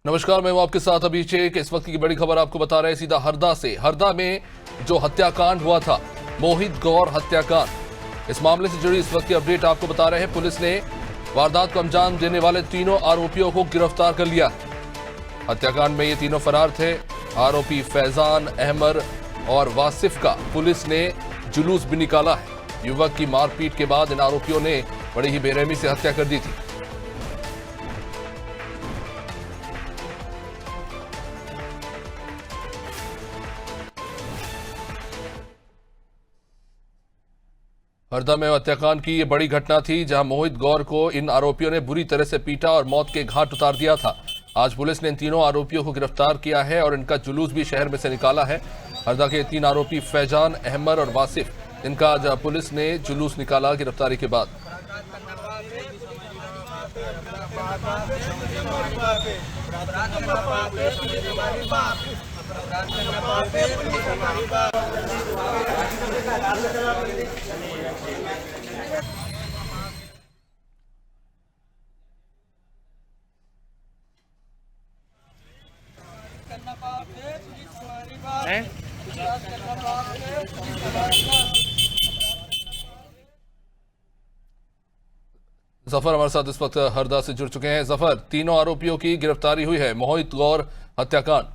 नमस्कार, मैं हूं आपके साथ अभिषेक। इस वक्त की बड़ी खबर आपको बता रहे हैं सीधा हरदा से। हरदा में जो हत्याकांड हुआ था, मोहित गौर हत्याकांड, इस मामले से जुड़ी इस वक्त की अपडेट आपको बता रहे हैं। पुलिस ने वारदात को अंजाम देने वाले तीनों आरोपियों को गिरफ्तार कर लिया। हत्याकांड में ये तीनों फरार थे। आरोपी फैजान, अहमद और वासिफ का पुलिस ने जुलूस भी निकाला है। युवक की मारपीट के बाद इन आरोपियों ने बड़ी ही बेरहमी से हत्या कर दी थी। हरदा में हत्याकांड की ये बड़ी घटना थी, जहां मोहित गौर को इन आरोपियों ने बुरी तरह से पीटा और मौत के घाट उतार दिया था। आज पुलिस ने इन तीनों आरोपियों को गिरफ्तार किया है और इनका जुलूस भी शहर में से निकाला है। हरदा के तीन आरोपी फैजान, अहमद और वासिफ, इनका आज पुलिस ने जुलूस निकाला गिरफ्तारी के बाद। जफर हमारे साथ इस वक्त हरदा से जुड़ चुके हैं। जफर, तीनों आरोपियों की गिरफ्तारी हुई है मोहित गौर हत्याकांड।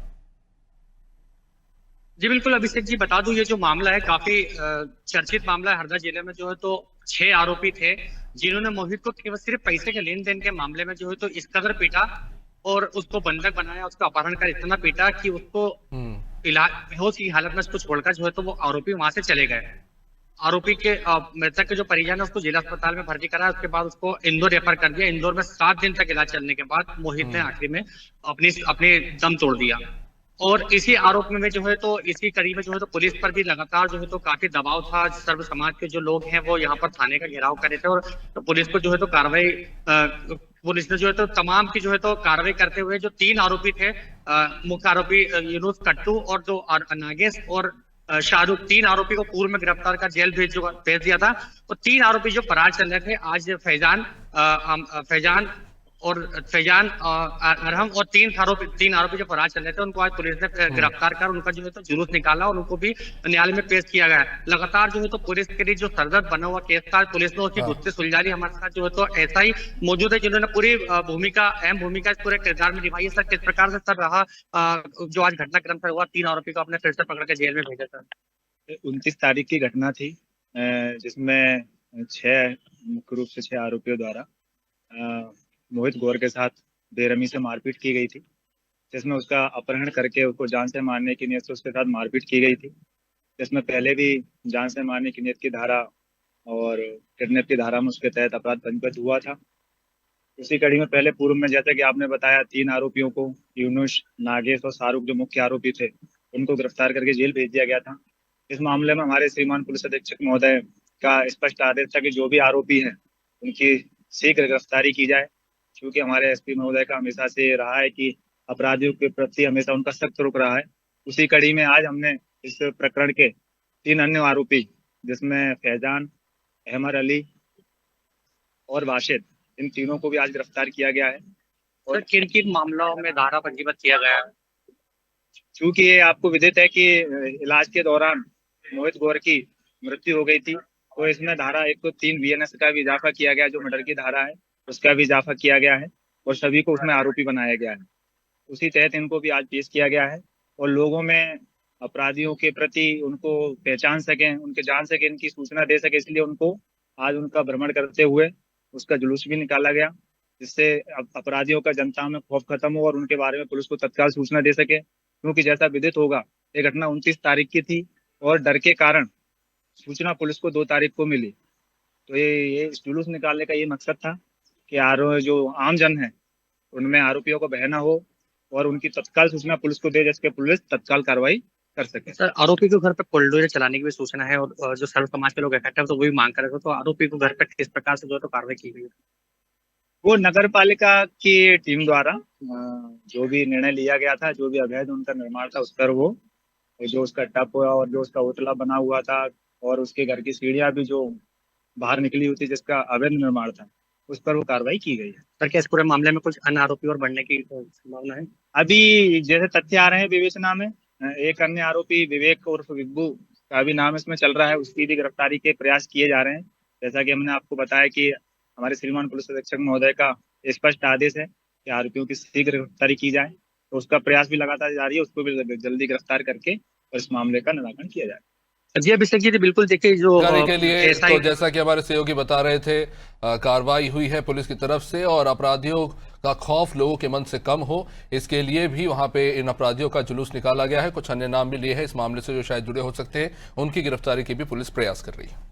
जी बिल्कुल अभिषेक जी, बता दूं ये जो मामला है काफी चर्चित मामला है। हरदा जिले में जो है तो 6 आरोपी थे जिन्होंने मोहित को केवल सिर्फ पैसे के लेन देन के मामले में जो है तो इस कदर पीटा और उसको बंधक बनाया, उसका अपहरण कर इतना पीटा कि उसको इलाज बेहोश की हालत में उसको छोड़कर जो है तो वो आरोपी वहां से चले गए। आरोपी के मृतक के जो परिजन है उसको जिला अस्पताल में भर्ती कराया, उसके बाद उसको इंदौर रेफर कर दिया। इंदौर में 7 दिन तक इलाज चलने के बाद मोहित ने आखिरी में अपनी अपने दम तोड़ दिया। और इसी आरोप में जो है तो इसी कड़ी में जो है तो पुलिस पर भी लगातार जो है तो काफी दबाव था। सर्व समाज के जो लोग हैं वो यहाँ पर थाने का घेराव कर रहे थे और तो पुलिस को जो है तो कार्रवाई पुलिस ने जो है तो तमाम की जो है तो कार्रवाई करते हुए जो 3 आरोपी थे, मुख्य आरोपी यूनुस कट्टू और जो नागेश और शाहरुख, 3 आरोपी को पूर्व में गिरफ्तार कर जेल भेज दिया था। और 3 आरोपी जो फरार चल रहे थे, आज फैजान अरहम और 3 आरोपी जो फरार चल रहे थे उनको आज पुलिस ने गिरफ्तार कर उनका जो है तो जुलूस निकाला और उनको भी न्यायालय में पेश किया गया। लगातार जो है तो पुलिस के लिए जो सरदर्द बना हुआ केस था, पुलिस ने उसकी गुत्थी सुलझा ली। हमारे साथ जो है तो ऐसा ही मौजूद है जिन्होंने पूरी अहम भूमिका इस पूरे किरदार में निभाई है। सर, किस प्रकार से सर रहा जो आज घटनाक्रम था हुआ, 3 आरोपी को आपने फिर से पकड़ के जेल में भेजा था? 29 तारीख की घटना थी, जिसमें 6 मुख्य रूप से 6 आरोपियों द्वारा मोहित गौर के साथ बेरहमी से मारपीट की गई थी, जिसमें उसका अपहरण करके उसको जान से मारने की नीयत से उसके साथ मारपीट की गई थी। जिसमें पहले भी जान से मारने की नीयत की धारा और किडनैप की धारा में उसके तहत अपराध पंजीबद्ध हुआ था। उसी कड़ी में पहले पूर्व में, जैसा कि आपने बताया, 3 आरोपियों को, यूनुस, नागेश और शाहरुख, जो मुख्य आरोपी थे, उनको गिरफ्तार करके जेल भेज दिया गया था। इस मामले में हमारे श्रीमान पुलिस अधीक्षक महोदय का स्पष्ट आदेश था कि जो भी आरोपी हैं उनकी शीघ्र गिरफ्तारी की जाए, क्योंकि हमारे एसपी महोदय का हमेशा से रहा है कि अपराधियों के प्रति हमेशा उनका सख्त रुख रहा है। उसी कड़ी में आज हमने इस प्रकरण के 3 अन्य आरोपी, जिसमें फैजान, अहमद अली और वाशिद, इन तीनों को भी आज गिरफ्तार किया गया है। और किन किन मामलों में धारा पंजीबद्ध किया गया है? चूंकि ये आपको विदित है कि इलाज के दौरान मोहित गौर की मृत्यु हो गई थी, तो इसमें धारा 103 बीएनएस का भी इजाफा किया गया, जो मर्डर की धारा है उसका भी इजाफा किया गया है और सभी को उसमें आरोपी बनाया गया है। उसी तहत इनको भी आज पेश किया गया है और लोगों में अपराधियों के प्रति उनको पहचान सकें, उनके जान सके, इनकी सूचना दे सके, इसलिए उनको आज उनका भ्रमण करते हुए उसका जुलूस भी निकाला गया, जिससे अपराधियों का जनता में खौफ खत्म हो और उनके बारे में पुलिस को तत्काल सूचना दे सके। क्योंकि जैसा विदित होगा, ये घटना 29 तारीख की थी और डर के कारण सूचना पुलिस को 2 तारीख को मिली। तो ये जुलूस निकालने का ये मकसद था कि जो आम जन है उनमें आरोपियों को बहना हो और उनकी तत्काल सूचना पुलिस को दे, जिसके पुलिस तत्काल कार्रवाई कर सके। सर, आरोपी को घर पर बुलडोजर चलाने की भी सूचना है और जो सर्व समाज के लोग इकट्ठे हैं तो वो भी मांग कर रहे थे, तो आरोपी को घर पर किस प्रकार से जो है तो कार्रवाई की गई? वो नगर पालिका की टीम द्वारा जो भी निर्णय लिया गया था, जो भी अवैध उनका निर्माण था उस पर वो जो उसका टप हुआ और जो उसका होटला बना हुआ था और उसके घर की सीढ़ियां भी जो बाहर निकली हुई थी जिसका अवैध निर्माण था, उस पर वो कार्रवाई की गई है। सर क्या इस पूरे मामले में कुछ अन्य आरोपी और बढ़ने की संभावना है? अभी जैसे तथ्य आ रहे हैं विवेचना में, एक अन्य आरोपी विवेक उर्फ विब्बू का भी नाम इसमें चल रहा है, उसकी भी गिरफ्तारी के प्रयास किए जा रहे हैं। जैसा कि हमने आपको बताया कि हमारे श्रीमान पुलिस अधीक्षक महोदय का स्पष्ट आदेश है कि आरोपियों की शीघ्र गिरफ्तारी की जाए, तो उसका प्रयास भी लगातार जारी है, उसको भी जल्दी गिरफ्तार करके और इस मामले का निराकरण किया जाए। जी अभिषेक जी बिल्कुल देखिए जो जानकारी के लिए एसआई तो जैसा कि हमारे सहयोगी बता रहे थे, कार्रवाई हुई है पुलिस की तरफ से और अपराधियों का खौफ लोगों के मन से कम हो, इसके लिए भी वहां पे इन अपराधियों का जुलूस निकाला गया है। कुछ अन्य नाम भी लिए हैं इस मामले से जो शायद जुड़े हो सकते हैं, उनकी गिरफ्तारी की भी पुलिस प्रयास कर रही है।